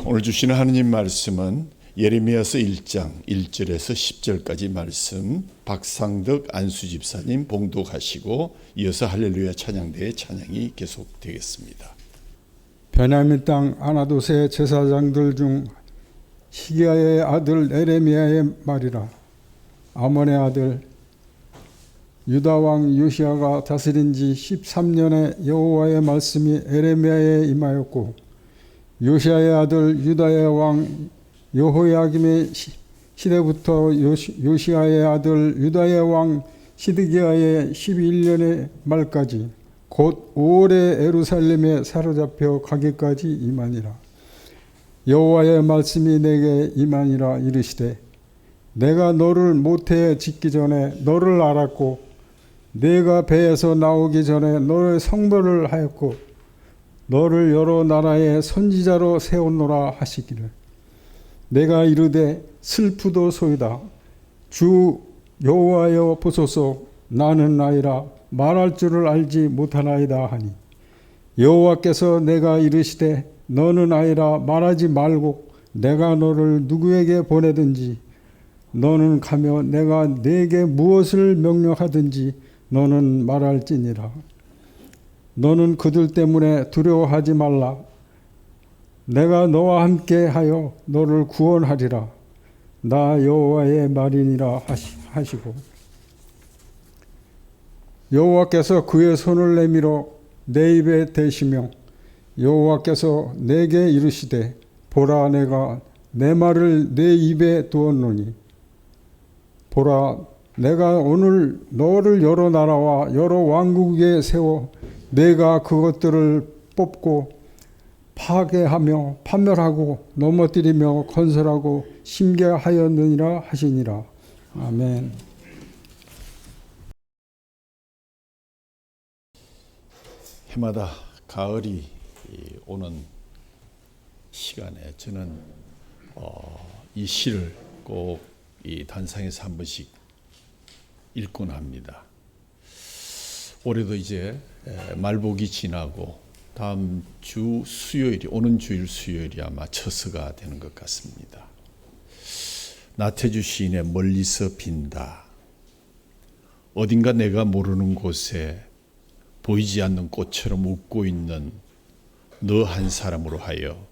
오늘 주시는 하느님 말씀은 예레미야서 1장 1절에서 10절까지 말씀 박상덕 안수집사님 봉독하시고 이어서 할렐루야 찬양대의 찬양이 계속되겠습니다. 베냐민 땅 아나돗의 제사장들 중 히기야의 아들 에레미야의 말이라. 아몬의 아들 유다 왕 요시야가 다스린 지 13년에 여호와의 말씀이 에레미야에 임하였고, 요시야의 아들 유다의 왕 여호야김의 시대부터 요시야의 아들 유다의 왕 시드기야의 11년의 말까지 곧 5월에 예루살렘에 사로잡혀 가기까지 임하니라. 여호와의 말씀이 내게 임하니라. 이르시되 내가 너를 모태에 짓기 전에 너를 알았고, 내가 배에서 나오기 전에 너의 성별을 하였고, 너를 여러 나라의 선지자로 세웠노라 하시기를. 내가 이르되 슬프도소이다. 주 여호와여 보소서, 나는 아이라 말할 줄을 알지 못하나이다 하니, 여호와께서 내가 이르시되 너는 아이라 말하지 말고 내가 너를 누구에게 보내든지 너는 가며 내가 네게 무엇을 명령하든지 너는 말할지니라. 너는 그들 때문에 두려워하지 말라. 내가 너와 함께 하여 너를 구원하리라. 나 여호와의 말이니라 하시고, 여호와께서 그의 손을 내밀어 내 입에 대시며 여호와께서 내게 이르시되 보라, 내가 내 말을 내 입에 두었노니, 보라, 내가 오늘 너를 여러 나라와 여러 왕국에 세워 내가 그것들을 뽑고 파괴하며 파멸하고 넘어뜨리며 건설하고 심게 하였느니라 하시니라. 아멘. 해마다 가을이 오는 시간에 저는 이 시를 꼭 이 단상에서 한 번씩 읽곤 합니다. 올해도 이제 말복이 지나고 다음 주 수요일이, 오는 주일 수요일이 아마 처서가 되는 것 같습니다. 나태주 시인의 멀리서 빈다. 어딘가 내가 모르는 곳에 보이지 않는 꽃처럼 웃고 있는 너 한 사람으로 하여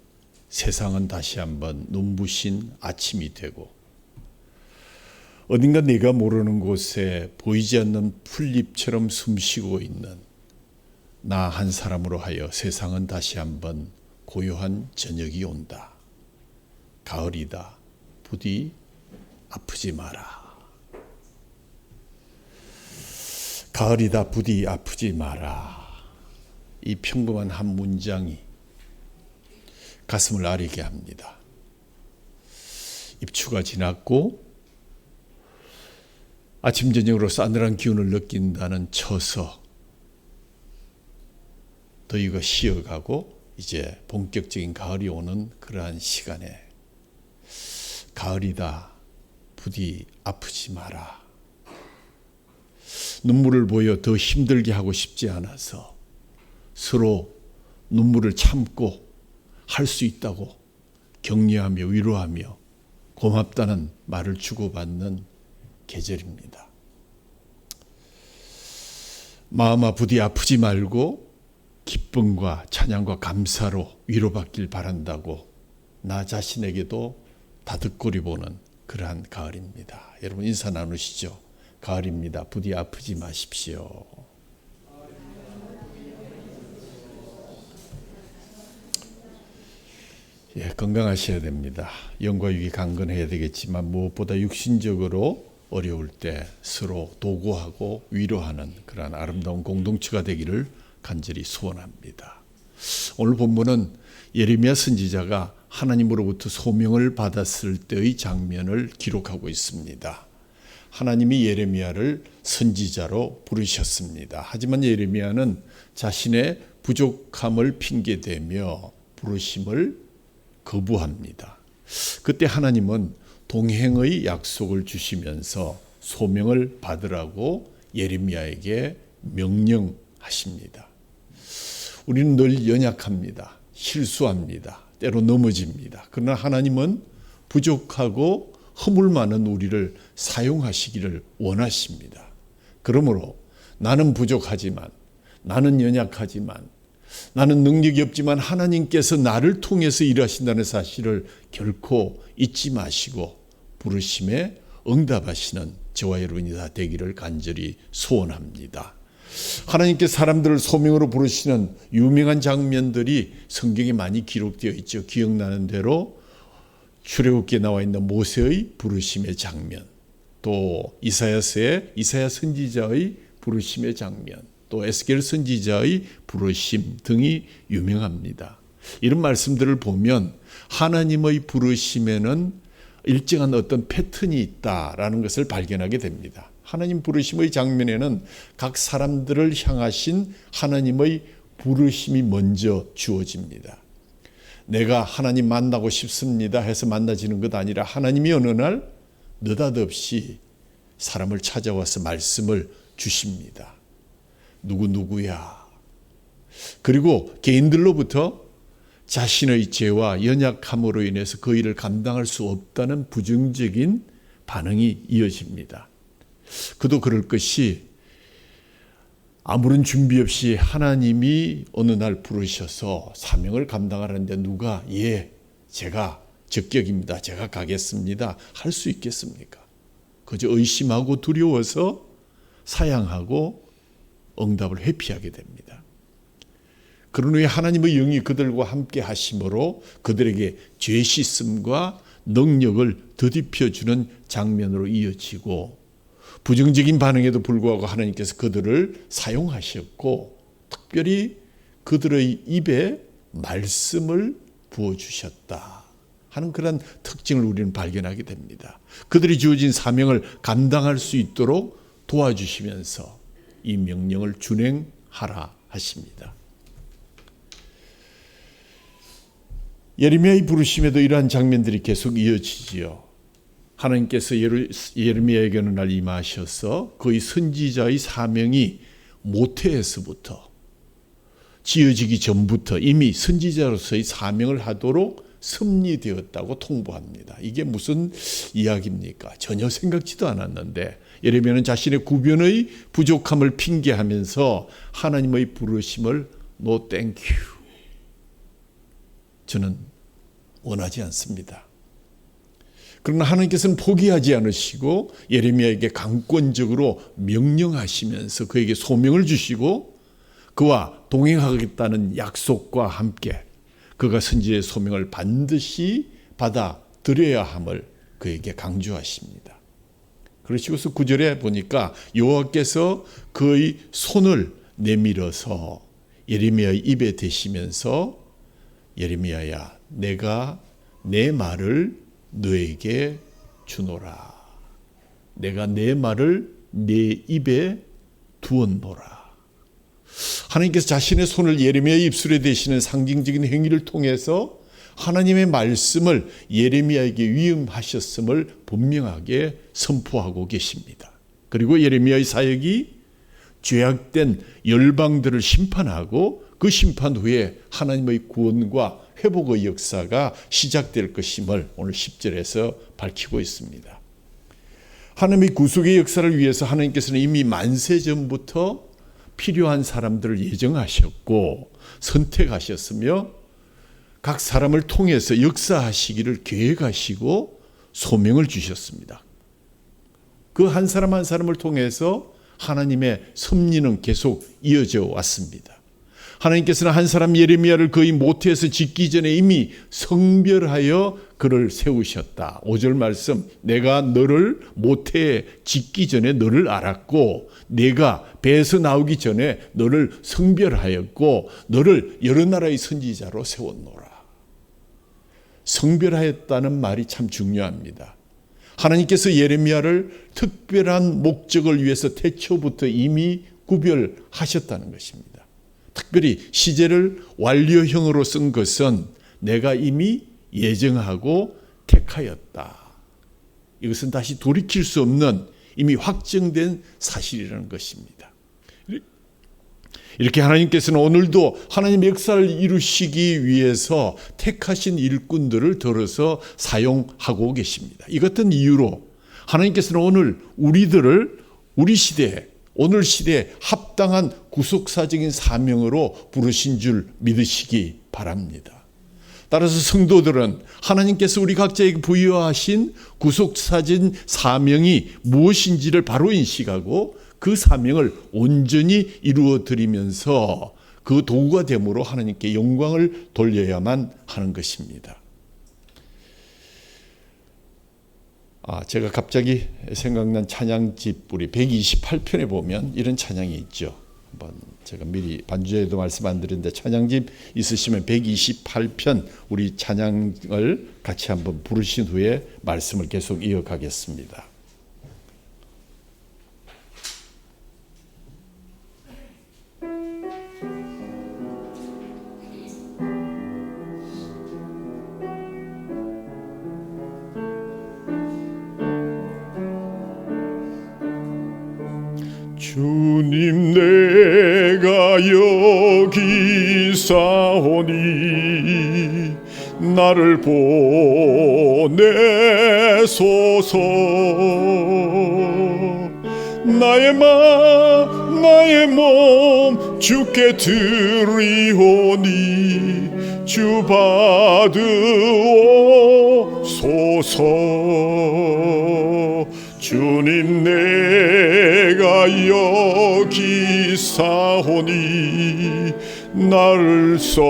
세상은 다시 한번 눈부신 아침이 되고, 어딘가 내가 모르는 곳에 보이지 않는 풀잎처럼 숨쉬고 있는 나 한 사람으로 하여 세상은 다시 한번 고요한 저녁이 온다. 가을이다. 부디 아프지 마라. 가을이다. 부디 아프지 마라. 이 평범한 한 문장이 가슴을 아리게 합니다. 입추가 지났고 아침 저녁으로 싸늘한 기운을 느낀다는 처서, 더위가 쉬어가고 이제 본격적인 가을이 오는 그러한 시간에 가을이다. 부디 아프지 마라. 눈물을 보여 더 힘들게 하고 싶지 않아서 서로 눈물을 참고 할 수 있다고 격려하며 위로하며 고맙다는 말을 주고받는 계절입니다. 마음아 부디 아프지 말고 기쁨과 찬양과 감사로 위로받길 바란다고 나 자신에게도 다독거리 보는 그러한 가을입니다. 여러분 인사 나누시죠. 가을입니다. 부디 아프지 마십시오. 건강하셔야 됩니다. 영과 육이 강건해야 되겠지만 무엇보다 육신적으로 어려울 때 서로 도구하고 위로하는 그러한 아름다운 공동체가 되기를 간절히 소원합니다. 오늘 본문은 예레미야 선지자가 하나님으로부터 소명을 받았을 때의 장면을 기록하고 있습니다. 하나님이 예레미야를 선지자로 부르셨습니다. 하지만 예레미야는 자신의 부족함을 핑계대며 부르심을 거부합니다. 그때 하나님은 동행의 약속을 주시면서 소명을 받으라고 예레미야에게 명령하십니다. 우리는 늘 연약합니다. 실수합니다. 때로 넘어집니다. 그러나 하나님은 부족하고 허물 많은 우리를 사용하시기를 원하십니다. 그러므로 나는 부족하지만, 나는 연약하지만, 나는 능력이 없지만 하나님께서 나를 통해서 일하신다는 사실을 결코 잊지 마시고 부르심에 응답하시는 저와 여러분이 다 되기를 간절히 소원합니다. 하나님께서 사람들을 소명으로 부르시는 유명한 장면들이 성경에 많이 기록되어 있죠. 기억나는 대로 출애굽기에 나와 있는 모세의 부르심의 장면, 또 이사야 선지자의 부르심의 장면, 또 에스겔 선지자의 부르심 등이 유명합니다. 이런 말씀들을 보면 하나님의 부르심에는 일정한 어떤 패턴이 있다라는 것을 발견하게 됩니다. 하나님 부르심의 장면에는 각 사람들을 향하신 하나님의 부르심이 먼저 주어집니다. 내가 하나님 만나고 싶습니다 해서 만나지는 것 아니라 하나님이 어느 날 느닷없이 사람을 찾아와서 말씀을 주십니다. 누구야. 그리고 개인들로부터 자신의 죄와 연약함으로 인해서 그 일을 감당할 수 없다는 부정적인 반응이 이어집니다. 그도 그럴 것이 아무런 준비 없이 하나님이 어느 날 부르셔서 사명을 감당하는데 누가 제가 적격입니다. 제가 가겠습니다. 할 수 있겠습니까? 그저 의심하고 두려워서 사양하고 응답을 회피하게 됩니다. 그런 후에 하나님의 영이 그들과 함께 하심으로 그들에게 죄 씻음과 능력을 더딥혀주는 장면으로 이어지고 부정적인 반응에도 불구하고 하나님께서 그들을 사용하셨고 특별히 그들의 입에 말씀을 부어주셨다 하는 그런 특징을 우리는 발견하게 됩니다. 그들이 주어진 사명을 감당할 수 있도록 도와주시면서 이 명령을 준행하라 하십니다. 예레미야의 부르심에도 이러한 장면들이 계속 이어지지요. 하나님께서 예레미야에게 어느 날 임하셔서 그의 선지자의 사명이 모태에서부터 지어지기 전부터 이미 선지자로서의 사명을 하도록 섭리되었다고 통보합니다. 이게 무슨 이야기입니까? 전혀 생각지도 않았는데 예레미야는 자신의 구변의 부족함을 핑계하면서 하나님의 부르심을 No thank you. 저는 원하지 않습니다. 그러나 하나님께서는 포기하지 않으시고 예레미야에게 강권적으로 명령하시면서 그에게 소명을 주시고 그와 동행하겠다는 약속과 함께 그가 선지자의 소명을 반드시 받아들여야 함을 그에게 강조하십니다. 그러시고서 9절에 보니까 여호와께서 그의 손을 내밀어서 예레미야의 입에 대시면서 예레미야야 내가 내 말을 너에게 주노라. 내가 내 말을 내 입에 두었노라. 하나님께서 자신의 손을 예레미야의 입술에 대시는 상징적인 행위를 통해서 하나님의 말씀을 예레미야에게 위임하셨음을 분명하게 선포하고 계십니다. 그리고 예레미야의 사역이 죄악된 열방들을 심판하고 그 심판 후에 하나님의 구원과 회복의 역사가 시작될 것임을 오늘 10절에서 밝히고 있습니다. 하나님의 구속의 역사를 위해서 하나님께서는 이미 만세 전부터 필요한 사람들을 예정하셨고 선택하셨으며 각 사람을 통해서 역사하시기를 계획하시고 소명을 주셨습니다. 그 한 사람 한 사람을 통해서 하나님의 섭리는 계속 이어져 왔습니다. 하나님께서는 한 사람 예레미야를 그의 모태에서 짓기 전에 이미 성별하여 그를 세우셨다. 5절 말씀, 내가 너를 모태에 짓기 전에 너를 알았고 내가 배에서 나오기 전에 너를 성별하였고 너를 여러 나라의 선지자로 세웠노라. 성별하였다는 말이 참 중요합니다. 하나님께서 예레미야를 특별한 목적을 위해서 태초부터 이미 구별하셨다는 것입니다. 특별히 시제를 완료형으로 쓴 것은 내가 이미 예정하고 택하였다. 이것은 다시 돌이킬 수 없는 이미 확정된 사실이라는 것입니다. 이렇게 하나님께서는 오늘도 하나님의 역사를 이루시기 위해서 택하신 일꾼들을 들어서 사용하고 계십니다. 이 같은 이유로 하나님께서는 오늘 우리들을 우리 시대에, 오늘 시대에 합당한 구속사적인 사명으로 부르신 줄 믿으시기 바랍니다. 따라서 성도들은 하나님께서 우리 각자에게 부여하신 구속사적인 사명이 무엇인지를 바로 인식하고 그 사명을 온전히 이루어 드리면서 그 도구가 됨으로 하나님께 영광을 돌려야만 하는 것입니다. 제가 갑자기 생각난 찬양집 우리 128편에 보면 이런 찬양이 있죠. 한번 제가 미리 반주에도 말씀 안 드렸는데 찬양집 있으시면 128편 우리 찬양을 같이 한번 부르신 후에 말씀을 계속 이어가겠습니다. 주님 내가 여기 있사오니 나를 보내소서. 나의 몸 주께 드리오니 주 받으옵소서. 주님 내가 여기 있사오니 나를 써주소서.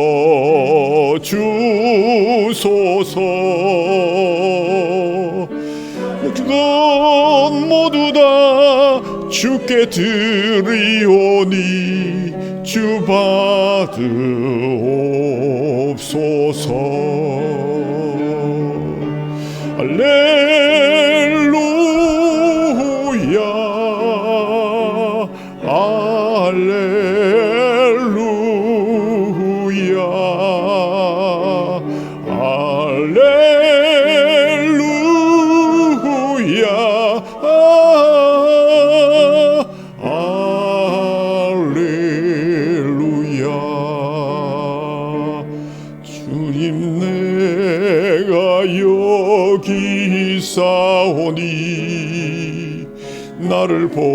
그건 모두 다 주께 드리오니 주 받으옵소서. 할렐루야 할렐루야 할렐루야 할렐루야. 주님 내가 여기 있사오니 나를 보내소서.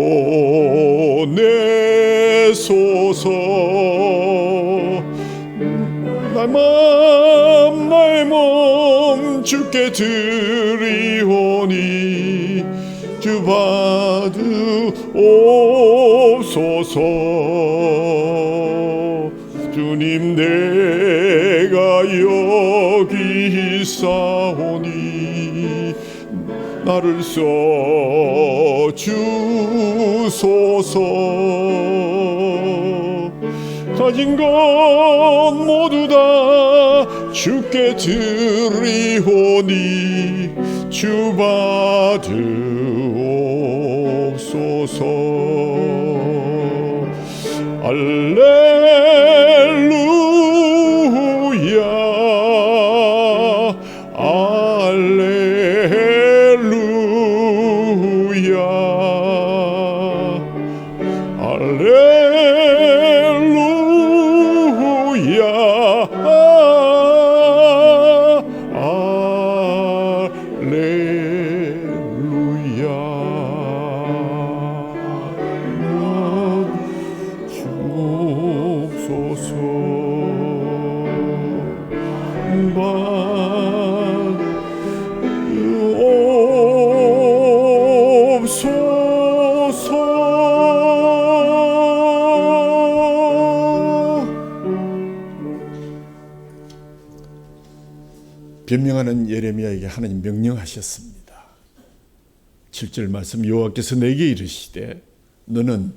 나의 몸 주께 드리오니 주 받으옵소서. 주님 내가 여기 있사오니 나를 써주소서. 가진 것 모두 다 주께 드리오니 주 받으옵소서. 할렐루야 할렐루야 할렐루야 변명하는 예레미야에게 하나님 명령하셨습니다. 7절 말씀 여호와께서 내게 이르시되 너는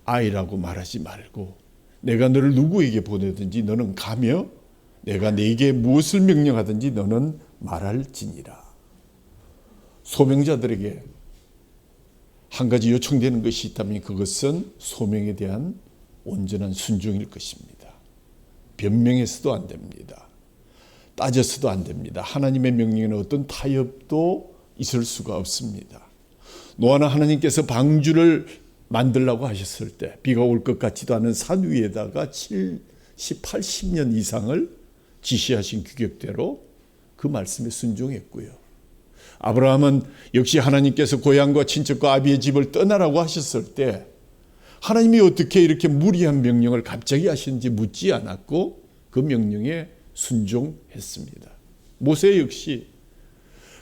아이라고 말하지 말고 내가 너를 누구에게 보내든지 너는 가며 내가 네게 무엇을 명령하든지 너는 말할지니라. 소명자들에게 한 가지 요청되는 것이 있다면 그것은 소명에 대한 온전한 순종일 것입니다. 변명해서도 안 됩니다. 따져서도 안 됩니다. 하나님의 명령에는 어떤 타협도 있을 수가 없습니다. 노아는 하나님께서 방주를 만들라고 하셨을 때 비가 올 것 같지도 않은 산 위에다가 70, 80년 이상을 지시하신 규격대로 그 말씀에 순종했고요. 아브라함은 역시 하나님께서 고향과 친척과 아비의 집을 떠나라고 하셨을 때 하나님이 어떻게 이렇게 무리한 명령을 갑자기 하시는지 묻지 않았고 그 명령에 순종했습니다. 모세 역시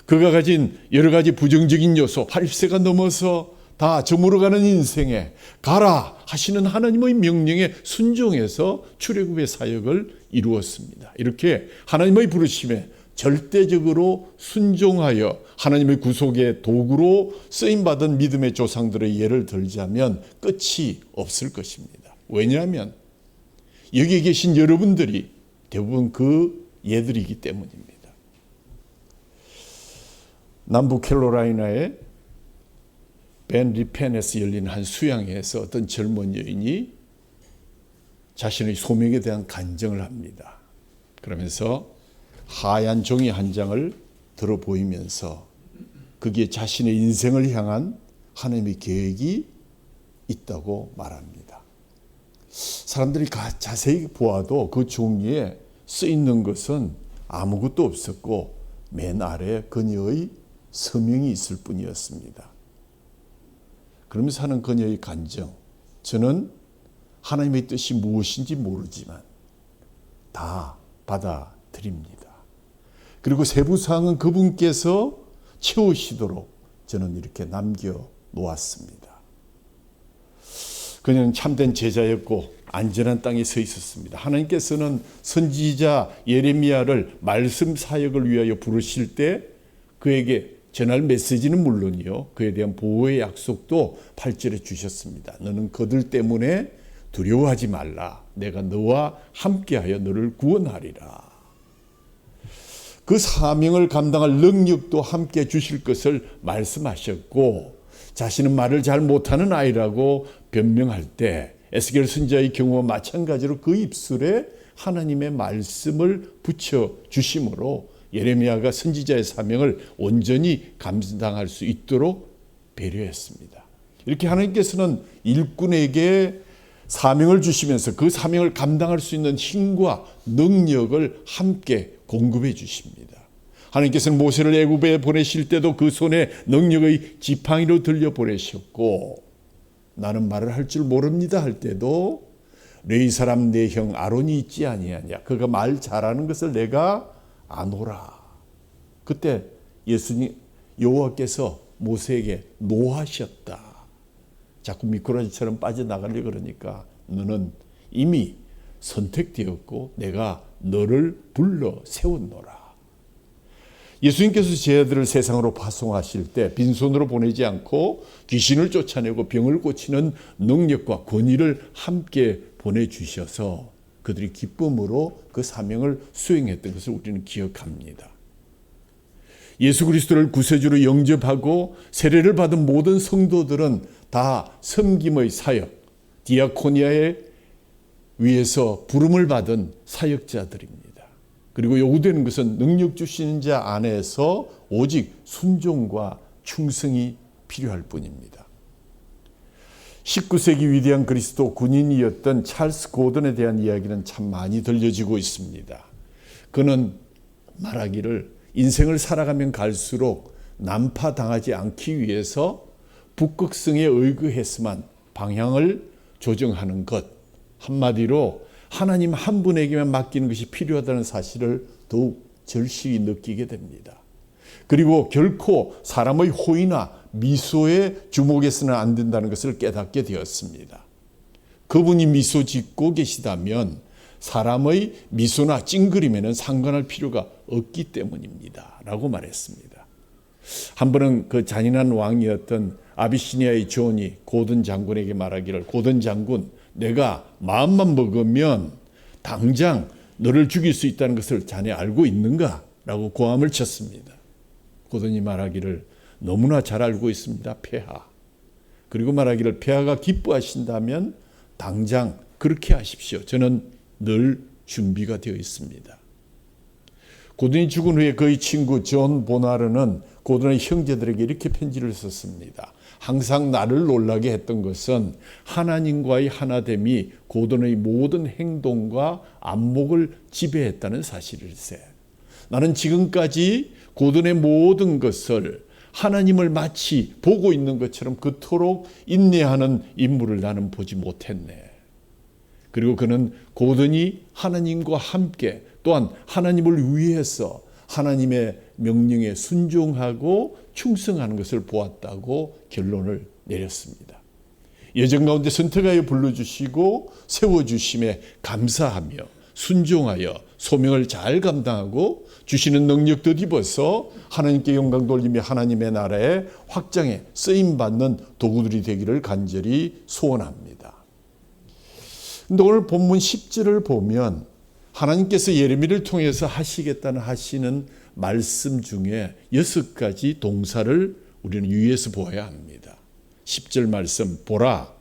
그가 가진 여러 가지 부정적인 요소, 80세가 넘어서 다 저물어가는 인생에 가라 하시는 하나님의 명령에 순종해서 출애굽의 사역을 이루었습니다. 이렇게 하나님의 부르심에 절대적으로 순종하여 하나님의 구속의 도구로 쓰임받은 믿음의 조상들의 예를 들자면 끝이 없을 것입니다. 왜냐하면 여기 계신 여러분들이 대부분 그 예들이기 때문입니다. 남부 캐롤라이나의 벤 리펜에서 열린 한 수양회에서 어떤 젊은 여인이 자신의 소명에 대한 간증을 합니다. 그러면서 하얀 종이 한 장을 들어 보이면서 거기에 자신의 인생을 향한 하나님의 계획이 있다고 말합니다. 사람들이 자세히 보아도 그 종이에 쓰여있는 것은 아무것도 없었고 맨 아래 그녀의 서명이 있을 뿐이었습니다. 그러면서 하는 그녀의 간증, 저는 하나님의 뜻이 무엇인지 모르지만 다 받아들입니다. 그리고 세부사항은 그분께서 채우시도록 저는 이렇게 남겨놓았습니다. 그녀는 참된 제자였고 안전한 땅에 서 있었습니다. 하나님께서는 선지자 예레미야를 말씀 사역을 위하여 부르실 때 그에게 전할 메시지는 물론이요, 그에 대한 보호의 약속도 8절에 주셨습니다. 너는 그들 때문에 두려워하지 말라. 내가 너와 함께하여 너를 구원하리라. 그 사명을 감당할 능력도 함께 주실 것을 말씀하셨고, 자신은 말을 잘 못하는 아이라고 변명할 때 에스겔 선지자의 경우와 마찬가지로 그 입술에 하나님의 말씀을 붙여 주심으로 예레미야가 선지자의 사명을 온전히 감당할 수 있도록 배려했습니다. 이렇게 하나님께서는 일꾼에게 사명을 주시면서 그 사명을 감당할 수 있는 힘과 능력을 함께 공급해 주십니다. 하나님께서는 모세를 애굽에 보내실 때도 그 손에 능력의 지팡이로 들려 보내셨고, 나는 말을 할 줄 모릅니다 할 때도 레위 사람 내 형 아론이 있지 아니하냐, 그가 말 잘하는 것을 내가 아노라. 그때 예수님 여호와께서 모세에게 노하셨다. 자꾸 미꾸라지처럼 빠져나가려고 그러니까 너는 이미 선택되었고 내가 너를 불러 세웠노라. 예수님께서 제자들을 세상으로 파송하실 때 빈손으로 보내지 않고 귀신을 쫓아내고 병을 고치는 능력과 권위를 함께 보내주셔서 그들이 기쁨으로 그 사명을 수행했던 것을 우리는 기억합니다. 예수 그리스도를 구세주로 영접하고 세례를 받은 모든 성도들은 다 섬김의 사역, 디아코니아에 위해서 부름을 받은 사역자들입니다. 그리고 요구되는 것은 능력 주시는 자 안에서 오직 순종과 충성이 필요할 뿐입니다. 19세기 위대한 그리스도 군인이었던 찰스 고든에 대한 이야기는 참 많이 들려지고 있습니다. 그는 말하기를 인생을 살아가면 갈수록 난파당하지 않기 위해서 북극성에 의거해서만 방향을 조정하는 것, 한마디로 하나님 한 분에게만 맡기는 것이 필요하다는 사실을 더욱 절실히 느끼게 됩니다. 그리고 결코 사람의 호의나 미소에 주목해서는 안 된다는 것을 깨닫게 되었습니다. 그분이 미소 짓고 계시다면 사람의 미소나 찡그림에는 상관할 필요가 없기 때문입니다. 라고 말했습니다. 한 번은 그 잔인한 왕이었던 아비시니아의 존이 고든 장군에게 말하기를, 고든 장군, 내가 마음만 먹으면 당장 너를 죽일 수 있다는 것을 자네 알고 있는가? 라고 고함을 쳤습니다. 고든이 말하기를 너무나 잘 알고 있습니다. 폐하. 그리고 말하기를 폐하가 기뻐하신다면 당장 그렇게 하십시오. 저는 늘 준비가 되어 있습니다. 고든이 죽은 후에 그의 친구 존 보나르는 고든의 형제들에게 이렇게 편지를 썼습니다. 항상 나를 놀라게 했던 것은 하나님과의 하나됨이 고든의 모든 행동과 안목을 지배했다는 사실일세. 나는 지금까지 고든의 모든 것을 하나님을 마치 보고 있는 것처럼 그토록 인내하는 인물을 나는 보지 못했네. 그리고 그는 고든이 하나님과 함께 또한 하나님을 위해서 하나님의 명령에 순종하고 충성하는 것을 보았다고 결론을 내렸습니다. 여정 가운데 선택하여 불러주시고 세워주심에 감사하며 순종하여 소명을 잘 감당하고 주시는 능력 덧입어서 하나님께 영광 돌리며 하나님의 나라의 확장에 쓰임받는 도구들이 되기를 간절히 소원합니다. 근데 오늘 본문 10절을 보면 하나님께서 예레미야를 통해서 하시는 말씀 중에 6가지 동사를 우리는 유의해서 보아야 합니다. 10절 말씀, 보라,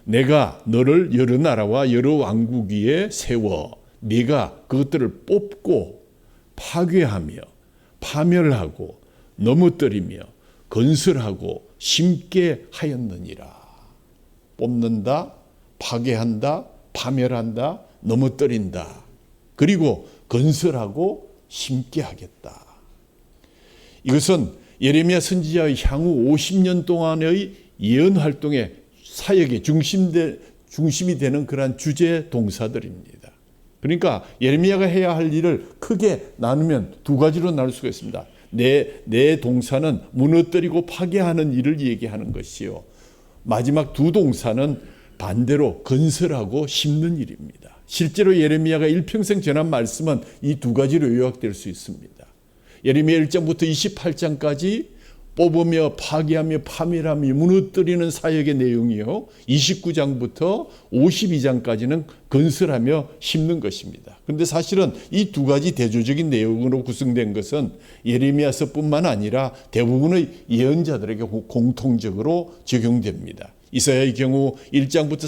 내가 너를 여러 나라와 여러 왕국 위에 세워 네가 그것들을 뽑고 파괴하며 파멸하고 넘어뜨리며 건설하고 심게 하였느니라. 뽑는다, 파괴한다, 파멸한다, 넘어뜨린다. 그리고 건설하고 심게 하겠다. 이것은 예레미야 선지자의 향후 50년 동안의 예언 활동의 사역의 중심이 되는 그러한 주제 동사들입니다. 그러니까 예레미야가 해야 할 일을 크게 나누면 2가지로 나눌 수가 있습니다. 내 동사는 무너뜨리고 파괴하는 일을 얘기하는 것이요. 마지막 2 동사는 반대로 건설하고 심는 일입니다. 실제로 예레미야가 일평생 전한 말씀은 이 2가지로 요약될 수 있습니다. 예레미야 1장부터 28장까지 뽑으며 파괴하며 파멸하며 무너뜨리는 사역의 내용이요. 29장부터 52장까지는 건설하며 심는 것입니다. 그런데 사실은 이 2가지 대조적인 내용으로 구성된 것은 예레미야서뿐만 아니라 대부분의 예언자들에게 공통적으로 적용됩니다. 이사야의 경우 1장부터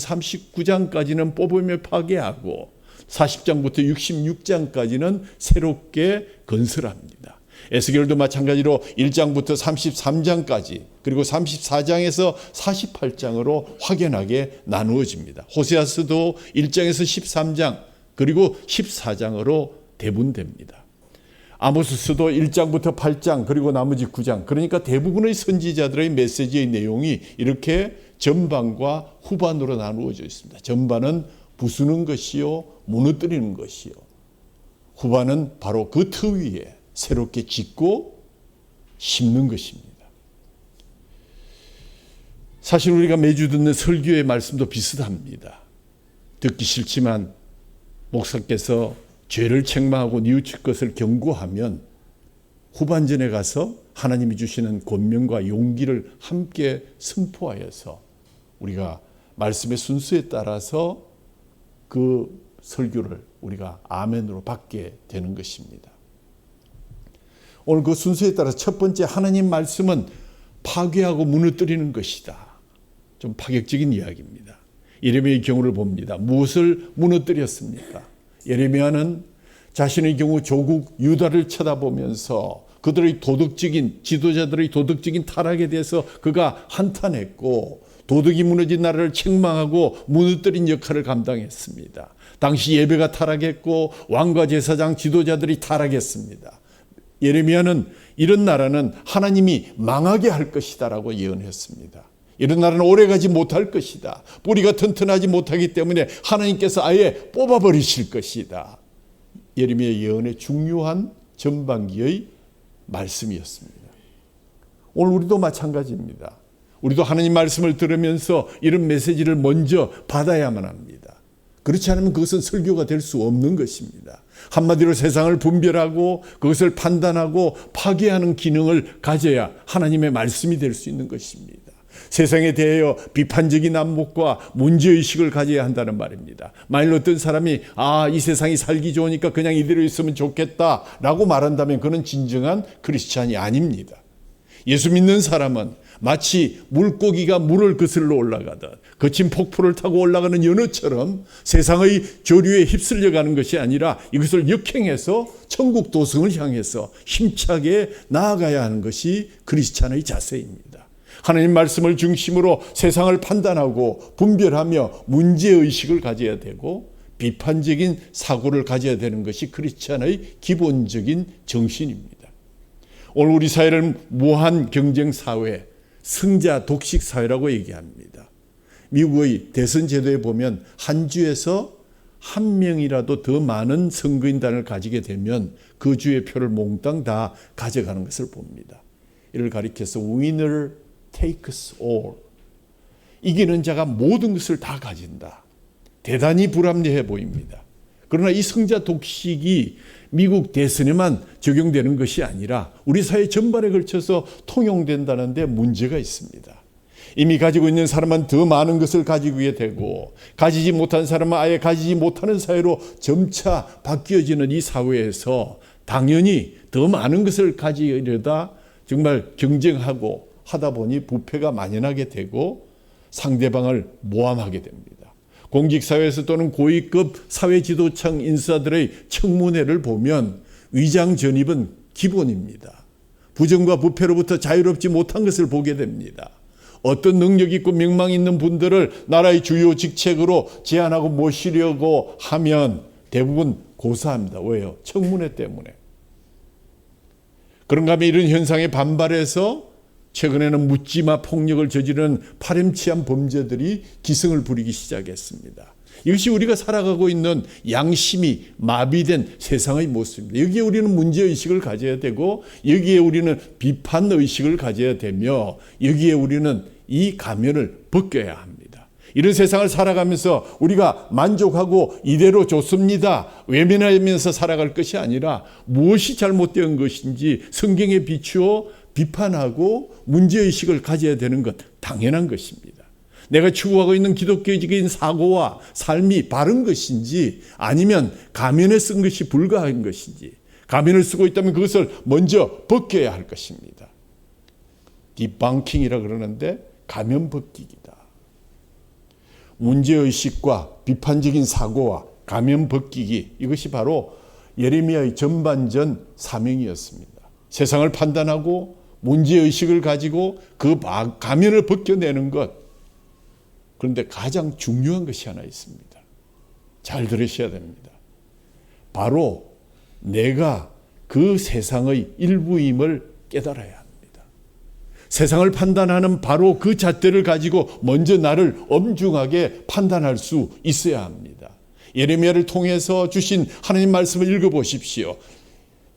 39장까지는 뽑으며 파괴하고 40장부터 66장까지는 새롭게 건설합니다. 에스겔도 마찬가지로 1장부터 33장까지 그리고 34장에서 48장으로 확연하게 나누어집니다. 호세아서도 1장에서 13장 그리고 14장으로 대분됩니다. 아모스서도 1장부터 8장 그리고 나머지 9장, 그러니까 대부분의 선지자들의 메시지의 내용이 이렇게 전반과 후반으로 나누어져 있습니다. 전반은 부수는 것이요 무너뜨리는 것이요, 후반은 바로 그 터 위에 새롭게 짓고 심는 것입니다. 사실 우리가 매주 듣는 설교의 말씀도 비슷합니다. 듣기 싫지만 목사께서 죄를 책망하고 뉘우칠 것을 경고하면 후반전에 가서 하나님이 주시는 권면과 용기를 함께 선포하여서 우리가 말씀의 순서에 따라서 그 설교를 우리가 아멘으로 받게 되는 것입니다. 오늘 그 순서에 따라서 첫 번째 하나님 말씀은 파괴하고 무너뜨리는 것이다. 좀 파격적인 이야기입니다. 예레미야의 경우를 봅니다. 무엇을 무너뜨렸습니까? 예레미야는 자신의 경우 조국 유다를 쳐다보면서 그들의 도덕적인 지도자들의 도덕적인 타락에 대해서 그가 한탄했고 도덕이 무너진 나라를 책망하고 무너뜨린 역할을 감당했습니다. 당시 예배가 타락했고 왕과 제사장 지도자들이 타락했습니다. 예레미야는 이런 나라는 하나님이 망하게 할 것이다라고 예언했습니다. 이런 나라는 오래가지 못할 것이다. 뿌리가 튼튼하지 못하기 때문에 하나님께서 아예 뽑아버리실 것이다. 예레미야 예언의 중요한 전반기의 말씀이었습니다. 오늘 우리도 마찬가지입니다. 우리도 하나님 말씀을 들으면서 이런 메시지를 먼저 받아야만 합니다. 그렇지 않으면 그것은 설교가 될 수 없는 것입니다. 한마디로 세상을 분별하고 그것을 판단하고 파괴하는 기능을 가져야 하나님의 말씀이 될 수 있는 것입니다. 세상에 대하여 비판적인 안목과 문제의식을 가져야 한다는 말입니다. 만일 어떤 사람이 이 세상이 살기 좋으니까 그냥 이대로 있으면 좋겠다라고 말한다면 그는 진정한 크리스찬이 아닙니다. 예수 믿는 사람은 마치 물고기가 물을 거슬러 올라가듯 거친 폭포를 타고 올라가는 연어처럼 세상의 조류에 휩쓸려가는 것이 아니라 이것을 역행해서 천국 도성을 향해서 힘차게 나아가야 하는 것이 크리스찬의 자세입니다. 하나님 말씀을 중심으로 세상을 판단하고 분별하며 문제의식을 가져야 되고 비판적인 사고를 가져야 되는 것이 크리스찬의 기본적인 정신입니다. 오늘 우리 사회를 무한 경쟁 사회, 승자 독식 사회라고 얘기합니다. 미국의 대선 제도에 보면 한 주에서 한 명이라도 더 많은 선거인단을 가지게 되면 그 주의 표를 몽땅 다 가져가는 것을 봅니다. 이를 가리켜서 winner takes all. 이기는 자가 모든 것을 다 가진다. 대단히 불합리해 보입니다. 그러나 이 승자 독식이 미국 대선에만 적용되는 것이 아니라 우리 사회 전반에 걸쳐서 통용된다는 데 문제가 있습니다. 이미 가지고 있는 사람은 더 많은 것을 가지게 되고 가지지 못한 사람은 아예 가지지 못하는 사회로 점차 바뀌어지는 이 사회에서 당연히 더 많은 것을 가지려다 정말 경쟁하고 하다 보니 부패가 만연하게 되고 상대방을 모함하게 됩니다. 공직사회에서 또는 고위급 사회지도층 인사들의 청문회를 보면 위장 전입은 기본입니다. 부정과 부패로부터 자유롭지 못한 것을 보게 됩니다. 어떤 능력 있고 명망 있는 분들을 나라의 주요 직책으로 제안하고 모시려고 하면 대부분 고사합니다. 왜요? 청문회 때문에. 그런가 하면 이런 현상에 반발해서 최근에는 묻지마 폭력을 저지르는 파렴치한 범죄들이 기승을 부리기 시작했습니다. 이것이 우리가 살아가고 있는 양심이 마비된 세상의 모습입니다. 여기에 우리는 문제의식을 가져야 되고 여기에 우리는 비판의식을 가져야 되며 여기에 우리는 이 가면을 벗겨야 합니다. 이런 세상을 살아가면서 우리가 만족하고 이대로 좋습니다. 외면하면서 살아갈 것이 아니라 무엇이 잘못된 것인지 성경에 비추어 비판하고 문제의식을 가져야 되는 것 당연한 것입니다. 내가 추구하고 있는 기독교적인 사고와 삶이 바른 것인지 아니면 가면에 쓴 것이 불가한 것인지 가면을 쓰고 있다면 그것을 먼저 벗겨야 할 것입니다. 디방킹이라 그러는데 가면 벗기기다. 문제의식과 비판적인 사고와 가면 벗기기 이것이 바로 예레미야의 전반전 사명이었습니다. 세상을 판단하고 문제의식을 가지고 그 가면을 벗겨내는 것. 그런데 가장 중요한 것이 하나 있습니다. 잘 들으셔야 됩니다. 바로 내가 그 세상의 일부임을 깨달아야 합니다. 세상을 판단하는 바로 그 잣대를 가지고 먼저 나를 엄중하게 판단할 수 있어야 합니다. 예레미야를 통해서 주신 하나님 말씀을 읽어보십시오.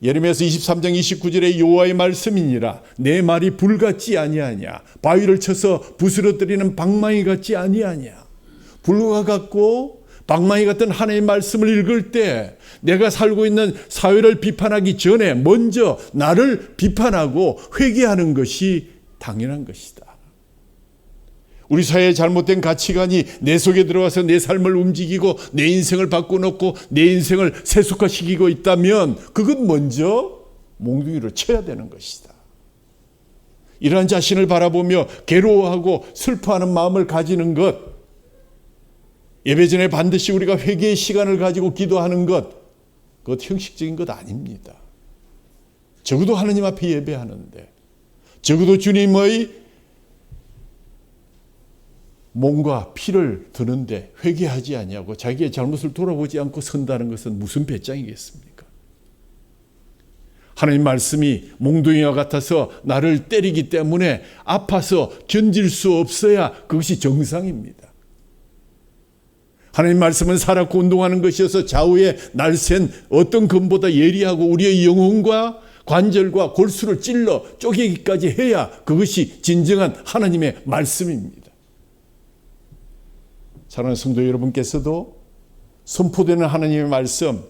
예레미야서 23장 29절에 여호와의 말씀이니라 내 말이 불같지 아니하냐 바위를 쳐서 부스러뜨리는 방망이 같지 아니하냐. 불과 같고 방망이 같은 하나님의 말씀을 읽을 때 내가 살고 있는 사회를 비판하기 전에 먼저 나를 비판하고 회개하는 것이 당연한 것이다. 우리 사회의 잘못된 가치관이 내 속에 들어와서 내 삶을 움직이고 내 인생을 바꿔놓고 내 인생을 세속화시키고 있다면 그것 먼저 몽둥이로 쳐야 되는 것이다. 이러한 자신을 바라보며 괴로워하고 슬퍼하는 마음을 가지는 것, 예배 전에 반드시 우리가 회개의 시간을 가지고 기도하는 것, 그것 형식적인 것 아닙니다. 적어도 하나님 앞에 예배하는데 적어도 주님의 몸과 피를 드는데 회개하지 아니하고 자기의 잘못을 돌아보지 않고 선다는 것은 무슨 배짱이겠습니까? 하나님 말씀이 몽둥이와 같아서 나를 때리기 때문에 아파서 견딜 수 없어야 그것이 정상입니다. 하나님 말씀은 살았고 운동하는 것이어서 좌우에 날쌘 어떤 검보다 예리하고 우리의 영혼과 관절과 골수를 찔러 쪼개기까지 해야 그것이 진정한 하나님의 말씀입니다. 사랑하는 성도 여러분께서도 선포되는 하나님의 말씀,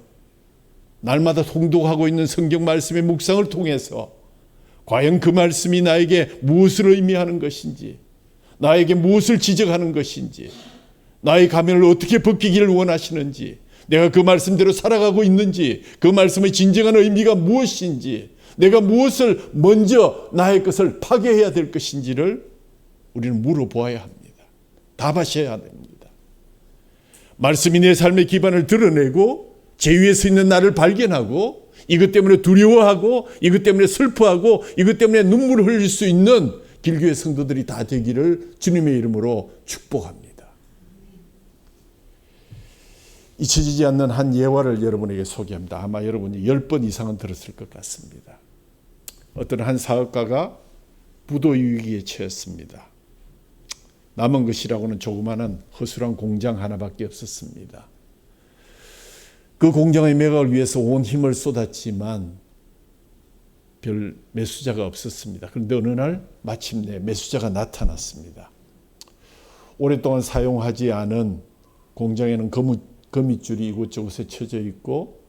날마다 통독하고 있는 성경 말씀의 묵상을 통해서 과연 그 말씀이 나에게 무엇을 의미하는 것인지, 나에게 무엇을 지적하는 것인지, 나의 가면을 어떻게 벗기기를 원하시는지, 내가 그 말씀대로 살아가고 있는지, 그 말씀의 진정한 의미가 무엇인지, 내가 무엇을 먼저 나의 것을 파괴해야 될 것인지를 우리는 물어보아야 합니다. 답하셔야 됩니다. 말씀이 내 삶의 기반을 드러내고 제 위에 서 있는 나를 발견하고 이것 때문에 두려워하고 이것 때문에 슬퍼하고 이것 때문에 눈물을 흘릴 수 있는 길교회 성도들이 다 되기를 주님의 이름으로 축복합니다. 잊혀지지 않는 한 예화를 여러분에게 소개합니다. 아마 여러분이 10번 이상은 들었을 것 같습니다. 어떤 한 사업가가 부도 위기에 처했습니다. 남은 것이라고는 조그마한 허술한 공장 하나밖에 없었습니다. 그 공장의 매각을 위해서 온 힘을 쏟았지만 별 매수자가 없었습니다. 그런데 어느 날 마침내 매수자가 나타났습니다. 오랫동안 사용하지 않은 공장에는 거미줄이 이곳저곳에 쳐져 있고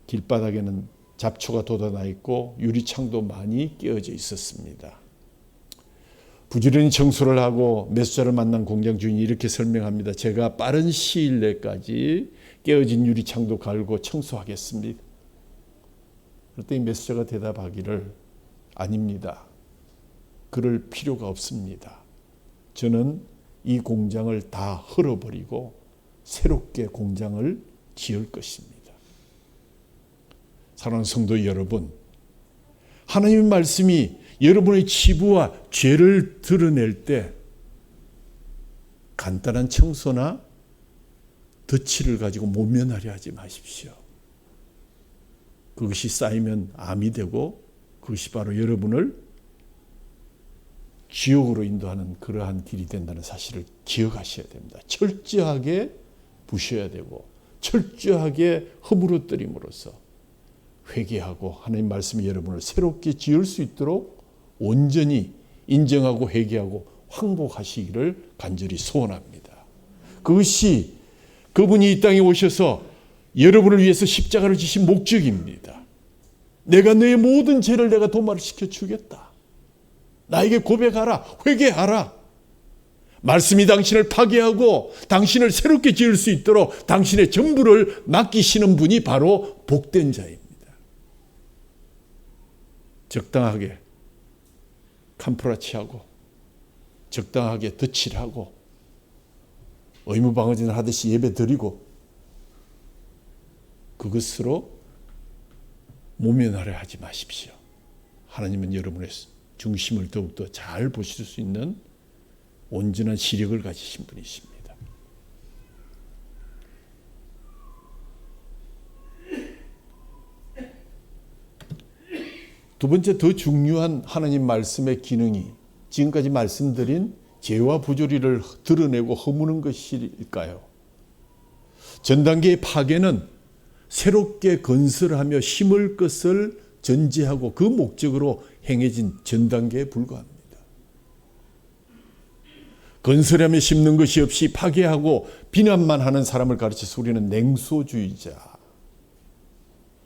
길바닥에는 잡초가 돋아나 있고 유리창도 많이 깨어져 있었습니다. 부지런히 청소를 하고 매수자를 만난 공장 주인이 이렇게 설명합니다. 제가 빠른 시일 내까지 깨어진 유리창도 갈고 청소하겠습니다. 그랬더니 매수자가 대답하기를 아닙니다. 그럴 필요가 없습니다. 저는 이 공장을 다 헐어버리고 새롭게 공장을 지을 것입니다. 사랑하는 성도 여러분, 하나님의 말씀이 여러분의 치부와 죄를 드러낼 때 간단한 청소나 덧칠을 가지고 모면하려 하지 마십시오. 그것이 쌓이면 암이 되고 그것이 바로 여러분을 지옥으로 인도하는 그러한 길이 된다는 사실을 기억하셔야 됩니다. 철저하게 부셔야 되고 철저하게 허물어뜨림으로써 회개하고 하나님 말씀이 여러분을 새롭게 지을 수 있도록 온전히 인정하고 회개하고 항복하시기를 간절히 소원합니다. 그것이 그분이 이 땅에 오셔서 여러분을 위해서 십자가를 지신 목적입니다. 내가 너의 모든 죄를 내가 도말을 시켜주겠다. 나에게 고백하라. 회개하라. 말씀이 당신을 파괴하고 당신을 새롭게 지을 수 있도록 당신의 전부를 맡기시는 분이 바로 복된 자입니다. 적당하게 캄프라치하고 적당하게 덧칠하고 의무방어진을 하듯이 예배 드리고 그것으로 모면하려 하지 마십시오. 하나님은 여러분의 중심을 더욱더 잘 보실 수 있는 온전한 시력을 가지신 분이십니다. 두 번째 더 중요한 하나님 말씀의 기능이 지금까지 말씀드린 죄와 부조리를 드러내고 허무는 것일까요? 전 단계의 파괴는 새롭게 건설하며 심을 것을 전제하고 그 목적으로 행해진 전 단계에 불과합니다. 건설하며 심는 것이 없이 파괴하고 비난만 하는 사람을 가르쳐서 우리는 냉소주의자,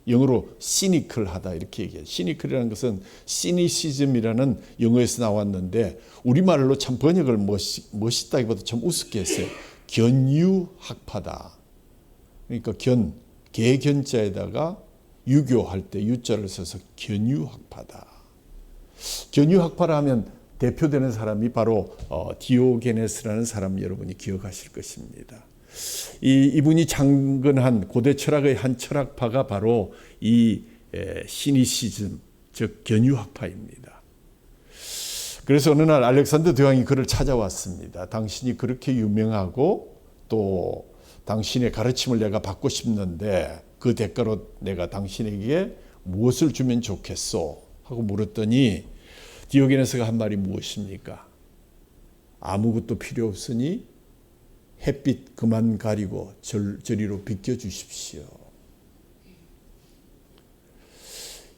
영어로 시니컬하다 이렇게 얘기해요. 시니컬이라는 것은 시니시즘이라는 영어에서 나왔는데 우리말로 참 번역을 멋있다기보다 참 우습게 했어요. 견유학파다. 그러니까 개견자에다가 유교할 때 유자를 써서 견유학파다. 견유학파라 하면 대표되는 사람이 바로 디오게네스라는 사람 여러분이 기억하실 것입니다. 이분이 창건한 고대 철학의 한 철학파가 바로 이 시니시즘, 즉 견유학파입니다. 그래서 어느 날 알렉산더 대왕이 그를 찾아왔습니다. 당신이 그렇게 유명하고 또 당신의 가르침을 내가 받고 싶는데 그 대가로 내가 당신에게 무엇을 주면 좋겠소? 하고 물었더니 디오게네스가 한 말이 무엇입니까? 아무것도 필요 없으니 햇빛 그만 가리고 저리로 비켜주십시오.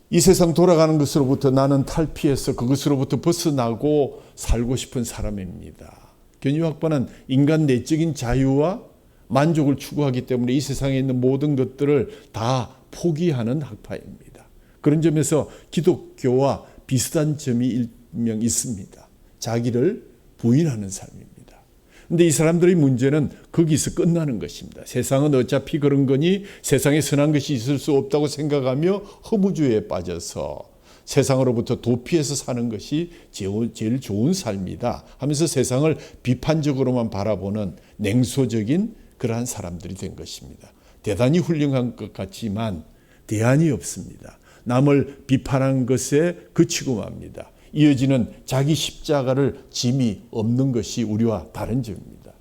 이 세상 돌아가는 것으로부터 나는 탈피해서 그것으로부터 벗어나고 살고 싶은 사람입니다. 견유학파는 인간 내적인 자유와 만족을 추구하기 때문에 이 세상에 있는 모든 것들을 다 포기하는 학파입니다. 그런 점에서 기독교와 비슷한 점이 일명 있습니다. 자기를 부인하는 삶입니다. 그런데 이 사람들의 문제는 거기서 끝나는 것입니다. 세상은 어차피 그런 거니 세상에 선한 것이 있을 수 없다고 생각하며 허무주의에 빠져서 세상으로부터 도피해서 사는 것이 제일 좋은 삶이다 하면서 세상을 비판적으로만 바라보는 냉소적인 그러한 사람들이 된 것입니다. 대단히 훌륭한 것 같지만 대안이 없습니다. 남을 비판한 것에 그치고 맙니다. 이어지는 자기 십자가를 짐이 없는 것이 우리와 다른 점입니다.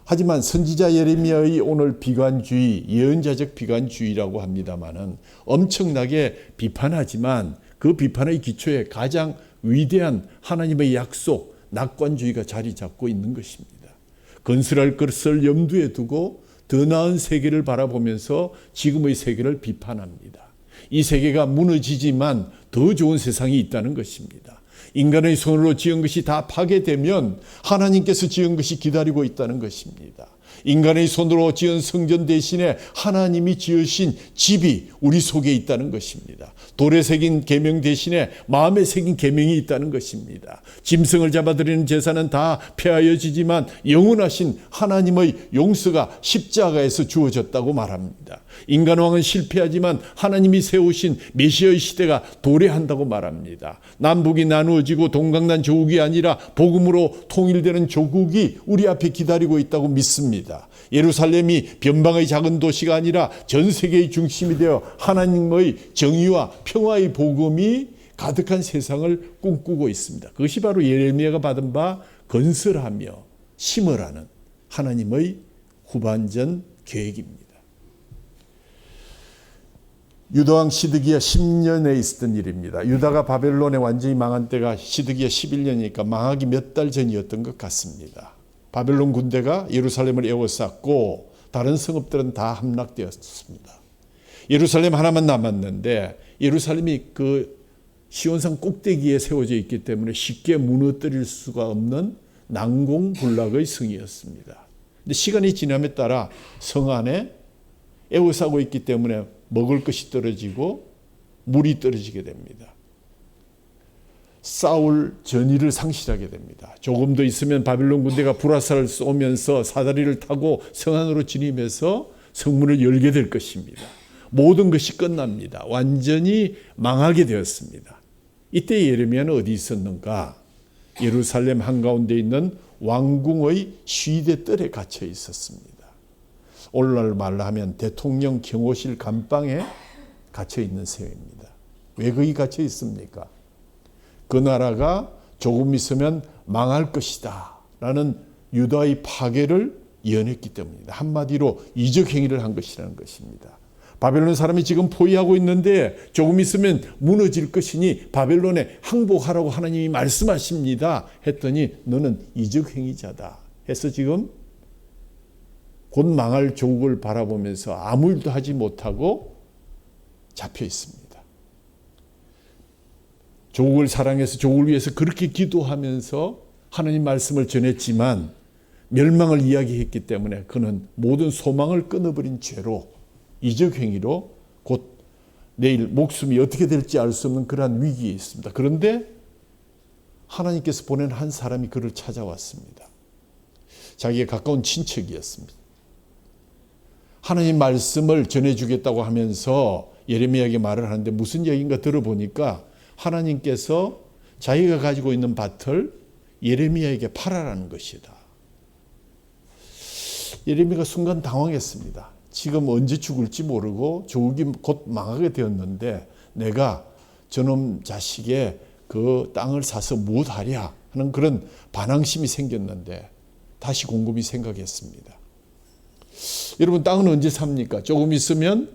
하지만 선지자 예레미야의 오늘 비관주의, 예언자적 비관주의라고 합니다마는 엄청나게 비판하지만 그 비판의 기초에 가장 위대한 하나님의 약속, 낙관주의가 자리 잡고 있는 것입니다. 건설할 것을 염두에 두고 더 나은 세계를 바라보면서 지금의 세계를 비판합니다. 이 세계가 무너지지만 더 좋은 세상이 있다는 것입니다. 인간의 손으로 지은 것이 다 파괴되면 하나님께서 지은 것이 기다리고 있다는 것입니다. 인간의 손으로 지은 성전 대신에 하나님이 지으신 집이 우리 속에 있다는 것입니다. 돌에 새긴 계명 대신에 마음에 새긴 계명이 있다는 것입니다. 짐승을 잡아들이는 제사는 다 폐하여지지만 영원하신 하나님의 용서가 십자가에서 주어졌다고 말합니다. 인간왕은 실패하지만 하나님이 세우신 메시아의 시대가 도래한다고 말합니다. 남북이 나누어지고 동강난 조국이 아니라 복음으로 통일되는 조국이 우리 앞에 기다리고 있다고 믿습니다. 예루살렘이 변방의 작은 도시가 아니라 전 세계의 중심이 되어 하나님의 정의와 평화의 복음이 가득한 세상을 꿈꾸고 있습니다. 그것이 바로 예레미야가 받은 바 건설하며 심으라는 하나님의 후반전 계획입니다. 유다왕 시드기야 10년에 있었던 일입니다. 유다가 바벨론에 완전히 망한 때가 시드기야 11년이니까 망하기 몇 달 전이었던 것 같습니다. 바벨론 군대가 예루살렘을 에워쌌고 다른 성읍들은 다 함락되었습니다. 예루살렘 하나만 남았는데 예루살렘이 그 시온산 꼭대기에 세워져 있기 때문에 쉽게 무너뜨릴 수가 없는 난공불락의 성이었습니다. 근데 시간이 지남에 따라 성 안에 에워싸고 있기 때문에 먹을 것이 떨어지고 물이 떨어지게 됩니다. 싸울 전의를 상실하게 됩니다. 조금 더 있으면 바벨론 군대가 불화살을 쏘면서 사다리를 타고 성 안으로 진입해서 성문을 열게 될 것입니다. 모든 것이 끝납니다. 완전히 망하게 되었습니다. 이때 예레미야는 어디 있었는가? 예루살렘 한가운데 있는 왕궁의 쉬대 뜰에 갇혀 있었습니다. 오늘날 말로 하면 대통령 경호실 감방에 갇혀 있는 셈입니다. 왜 거기 갇혀 있습니까? 그 나라가 조금 있으면 망할 것이다 라는 유다의 파괴를 예언했기 때문입니다. 한마디로 이적 행위를 한 것이라는 것입니다. 바벨론 사람이 지금 포위하고 있는데 조금 있으면 무너질 것이니 바벨론에 항복하라고 하나님이 말씀하십니다 했더니 너는 이적 행위자다 해서 지금 곧 망할 조국을 바라보면서 아무 일도 하지 못하고 잡혀 있습니다. 조국을 사랑해서 조국을 위해서 그렇게 기도하면서 하나님 말씀을 전했지만 멸망을 이야기했기 때문에 그는 모든 소망을 끊어버린 죄로 이적 행위로 곧 내일 목숨이 어떻게 될지 알 수 없는 그러한 위기에 있습니다. 그런데 하나님께서 보낸 한 사람이 그를 찾아왔습니다. 자기의 가까운 친척이었습니다. 하나님 말씀을 전해주겠다고 하면서 예레미야에게 말을 하는데 무슨 얘기인가 들어보니까 하나님께서 자기가 가지고 있는 밭을 예레미야에게 팔아라는 것이다. 예레미야가 순간 당황했습니다. 지금 언제 죽을지 모르고 조국이 곧 망하게 되었는데 내가 저놈 자식의 그 땅을 사서 무엇하랴 하는 그런 반항심이 생겼는데 다시 곰곰이 생각했습니다. 여러분 땅은 언제 삽니까? 조금 있으면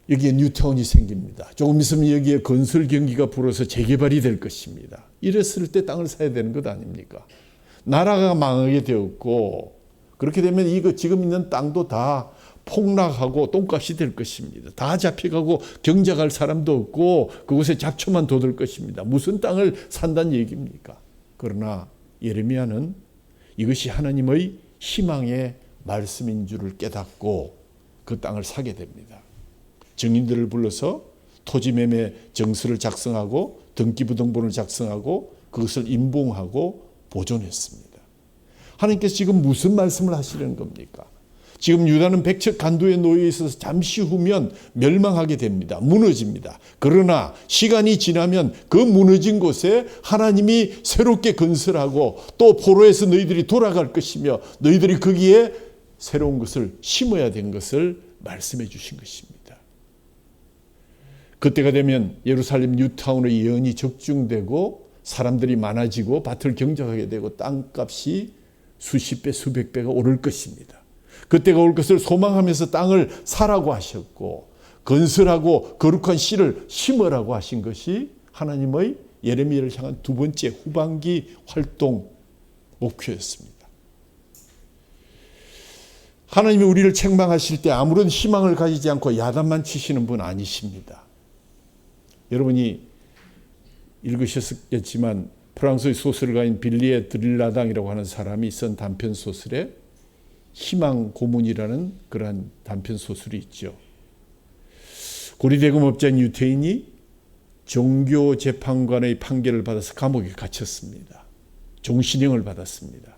여기에 뉴타운이 생깁니다. 조금 있으면 여기에 건설 경기가 불어서 재개발이 될 것입니다. 이랬을 때 땅을 사야 되는 것 아닙니까? 나라가 망하게 되었고 그렇게 되면 이거 지금 있는 땅도 다 폭락하고 똥값이 될 것입니다. 다 잡혀가고 경작할 사람도 없고 그곳에 잡초만 돋을 것입니다. 무슨 땅을 산다는 얘기입니까? 그러나 예레미야는 이것이 하나님의 희망의 말씀인 줄을 깨닫고 그 땅을 사게 됩니다. 증인들을 불러서 토지매매 정서를 작성하고 등기부등본을 작성하고 그것을 임봉하고 보존했습니다. 하나님께서 지금 무슨 말씀을 하시려는 겁니까? 지금 유다는 백척 간도에 놓여 있어서 잠시 후면 멸망하게 됩니다. 무너집니다. 그러나 시간이 지나면 그 무너진 곳에 하나님이 새롭게 건설하고 또 포로에서 너희들이 돌아갈 것이며 너희들이 거기에 새로운 것을 심어야 된 것을 말씀해 주신 것입니다. 그때가 되면 예루살렘 뉴타운의 예언이 적중되고 사람들이 많아지고 밭을 경작하게 되고 땅값이 수십 배 수백 배가 오를 것입니다. 그때가 올 것을 소망하면서 땅을 사라고 하셨고 건설하고 거룩한 씨를 심으라고 하신 것이 하나님의 예레미야를 향한 두 번째 후반기 활동 목표였습니다. 하나님이 우리를 책망하실 때 아무런 희망을 가지지 않고 야단만 치시는 분 아니십니다. 여러분이 읽으셨겠지만 프랑스의 소설가인 빌리에 드릴라당이라고 하는 사람이 쓴 단편 소설에 희망 고문이라는 그러한 단편 소설이 있죠. 고리대금업자인 유태인이 종교 재판관의 판결을 받아서 감옥에 갇혔습니다. 종신형을 받았습니다.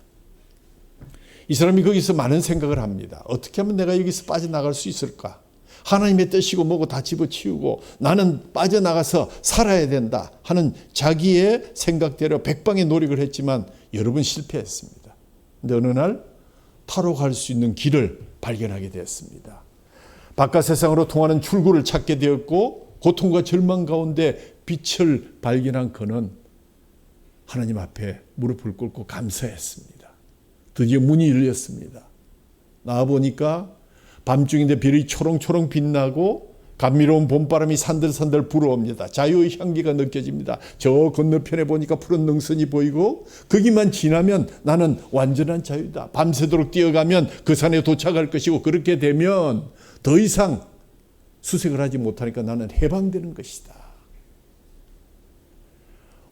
이 사람이 거기서 많은 생각을 합니다. 어떻게 하면 내가 여기서 빠져나갈 수 있을까? 하나님의 뜻이고 뭐고 다 집어치우고 나는 빠져나가서 살아야 된다 하는 자기의 생각대로 백방의 노력을 했지만 여러 번 실패했습니다. 그런데 어느 날 타로 갈 수 있는 길을 발견하게 되었습니다. 바깥 세상으로 통하는 출구를 찾게 되었고 고통과 절망 가운데 빛을 발견한 그는 하나님 앞에 무릎을 꿇고 감사했습니다. 드디어 문이 열렸습니다. 나와보니까 밤중인데 별이 초롱초롱 빛나고 감미로운 봄바람이 산들산들 불어옵니다. 자유의 향기가 느껴집니다. 저 건너편에 보니까 푸른 능선이 보이고 거기만 지나면 나는 완전한 자유다. 밤새도록 뛰어가면 그 산에 도착할 것이고 그렇게 되면 더 이상 수색을 하지 못하니까 나는 해방되는 것이다.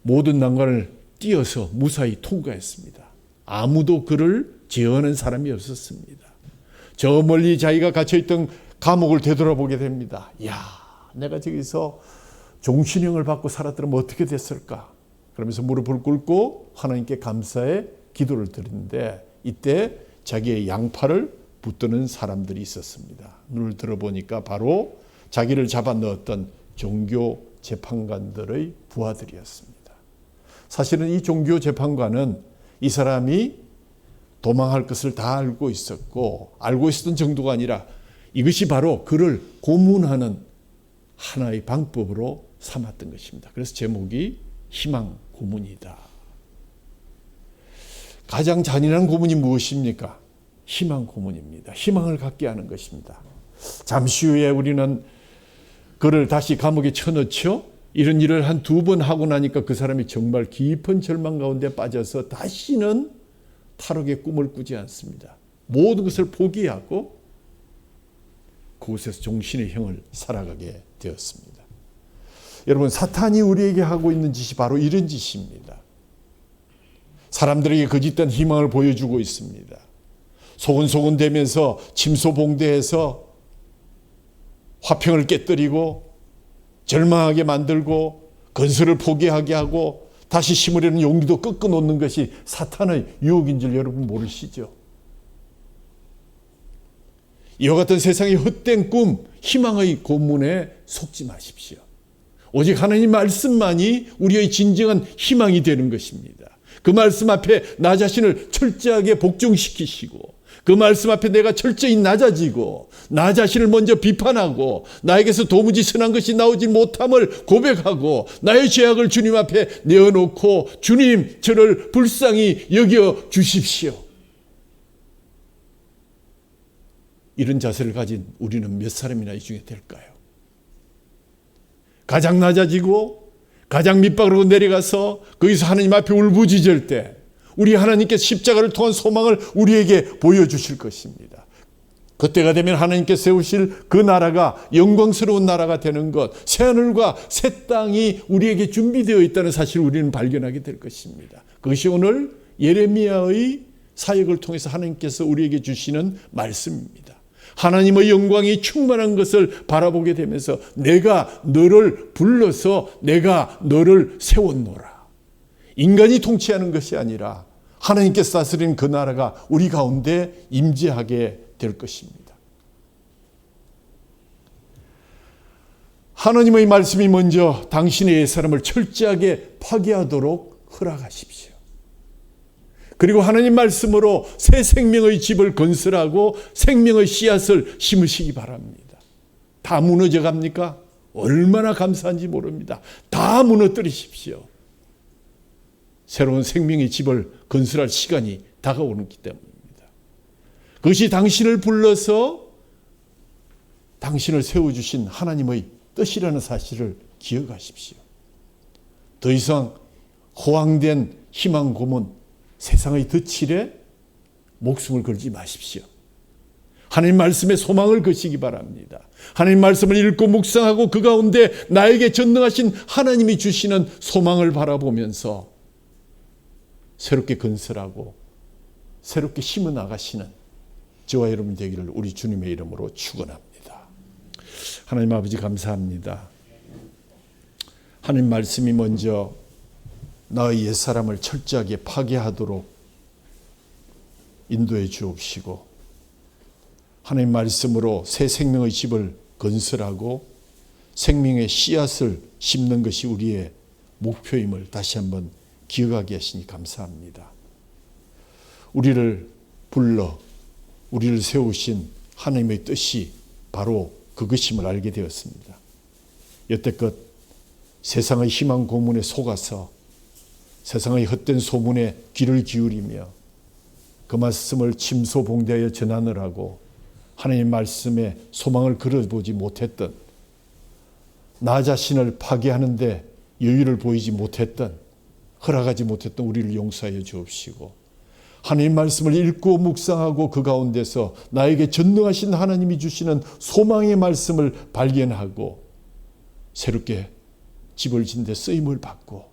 모든 난관을 뛰어서 무사히 통과했습니다. 아무도 그를 제어하는 사람이 없었습니다. 저 멀리 자기가 갇혀있던 감옥을 되돌아보게 됩니다. 이야, 내가 저기서 종신형을 받고 살았더라면 어떻게 됐을까? 그러면서 무릎을 꿇고 하나님께 감사의 기도를 드리는데 이때 자기의 양팔을 붙드는 사람들이 있었습니다. 눈을 들어보니까 바로 자기를 잡아 넣었던 종교 재판관들의 부하들이었습니다. 사실은 이 종교 재판관은 이 사람이 도망할 것을 다 알고 있었고 알고 있었던 정도가 아니라 이것이 바로 그를 고문하는 하나의 방법으로 삼았던 것입니다. 그래서 제목이 희망 고문이다. 가장 잔인한 고문이 무엇입니까? 희망 고문입니다. 희망을 갖게 하는 것입니다. 잠시 후에 우리는 그를 다시 감옥에 쳐넣죠. 이런 일을 한 두 번 하고 나니까 그 사람이 정말 깊은 절망 가운데 빠져서 다시는 탈옥의 꿈을 꾸지 않습니다. 모든 것을 포기하고 그곳에서 종신의 형을 살아가게 되었습니다. 여러분, 사탄이 우리에게 하고 있는 짓이 바로 이런 짓입니다. 사람들에게 거짓된 희망을 보여주고 있습니다. 소곤소곤 되면서 침소봉대해서 화평을 깨뜨리고 절망하게 만들고 건설을 포기하게 하고 다시 심으려는 용기도 꺾어놓는 것이 사탄의 유혹인 줄 여러분 모르시죠? 이와 같은 세상의 헛된 꿈, 희망의 고문에 속지 마십시오. 오직 하나님 말씀만이 우리의 진정한 희망이 되는 것입니다. 그 말씀 앞에 나 자신을 철저하게 복종시키시고 그 말씀 앞에 내가 철저히 낮아지고 나 자신을 먼저 비판하고 나에게서 도무지 선한 것이 나오지 못함을 고백하고 나의 죄악을 주님 앞에 내어놓고 주님 저를 불쌍히 여겨 주십시오. 이런 자세를 가진 우리는 몇 사람이나 이 중에 될까요? 가장 낮아지고 가장 밑바닥으로 내려가서 거기서 하나님 앞에 울부짖을 때 우리 하나님께서 십자가를 통한 소망을 우리에게 보여주실 것입니다. 그때가 되면 하나님께서 세우실 그 나라가 영광스러운 나라가 되는 것, 새하늘과 새 땅이 우리에게 준비되어 있다는 사실을 우리는 발견하게 될 것입니다. 그것이 오늘 예레미야의 사역을 통해서 하나님께서 우리에게 주시는 말씀입니다. 하나님의 영광이 충만한 것을 바라보게 되면서 내가 너를 불러서 내가 너를 세웠노라. 인간이 통치하는 것이 아니라 하나님께서 다스리는 그 나라가 우리 가운데 임재하게 될 것입니다. 하나님의 말씀이 먼저 당신의 옛사람을 철저하게 파괴하도록 허락하십시오. 그리고 하나님 말씀으로 새 생명의 집을 건설하고 생명의 씨앗을 심으시기 바랍니다. 다 무너져 갑니까? 얼마나 감사한지 모릅니다. 다 무너뜨리십시오. 새로운 생명의 집을 건설할 시간이 다가오기 때문입니다. 그것이 당신을 불러서 당신을 세워주신 하나님의 뜻이라는 사실을 기억하십시오. 더 이상 허황된 희망 고문, 세상의 덫일에 목숨을 걸지 마십시오. 하나님 말씀에 소망을 거시기 바랍니다. 하나님 말씀을 읽고 묵상하고 그 가운데 나에게 전능하신 하나님이 주시는 소망을 바라보면서 새롭게 건설하고 새롭게 심어 나가시는 저와 여러분 되기를 우리 주님의 이름으로 축원합니다. 하나님 아버지 감사합니다. 하나님 말씀이 먼저 나의 옛사람을 철저하게 파괴하도록 인도해 주옵시고 하나님 말씀으로 새 생명의 집을 건설하고 생명의 씨앗을 심는 것이 우리의 목표임을 다시 한번 기억하게 하시니 감사합니다. 우리를 불러 우리를 세우신 하나님의 뜻이 바로 그것임을 알게 되었습니다. 여태껏 세상의 희망 고문에 속아서 세상의 헛된 소문에 귀를 기울이며 그 말씀을 침소봉대하여 전하느라고 하나님 말씀에 소망을 걸어보지 못했던, 나 자신을 파괴하는데 여유를 보이지 못했던, 허락하지 못했던 우리를 용서하여 주옵시고 하나님 말씀을 읽고 묵상하고 그 가운데서 나에게 전능하신 하나님이 주시는 소망의 말씀을 발견하고 새롭게 집을 짓는데 쓰임을 받고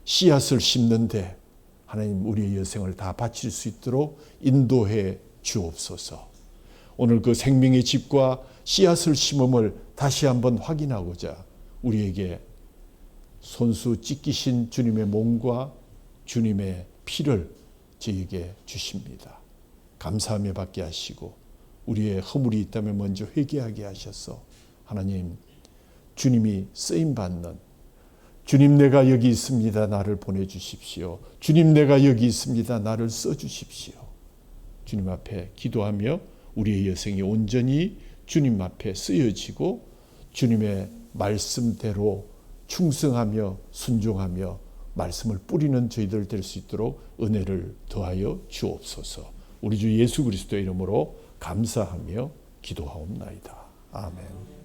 씨앗을 심는데 하나님 우리의 여생을 다 바칠 수 있도록 인도해 주옵소서. 오늘 그 생명의 집과 씨앗을 심음을 다시 한번 확인하고자 우리에게 손수 찢기신 주님의 몸과 주님의 피를 저에게 주십니다. 감사하며 받게 하시고 우리의 허물이 있다면 먼저 회개하게 하셔서 하나님 주님이 쓰임받는, 주님 내가 여기 있습니다. 나를 보내주십시오. 주님 내가 여기 있습니다. 나를 써주십시오. 주님 앞에 기도하며 우리의 여생이 온전히 주님 앞에 쓰여지고 주님의 말씀대로 충성하며 순종하며 말씀을 뿌리는 저희들 될 수 있도록 은혜를 더하여 주옵소서. 우리 주 예수 그리스도의 이름으로 감사하며 기도하옵나이다. 아멘.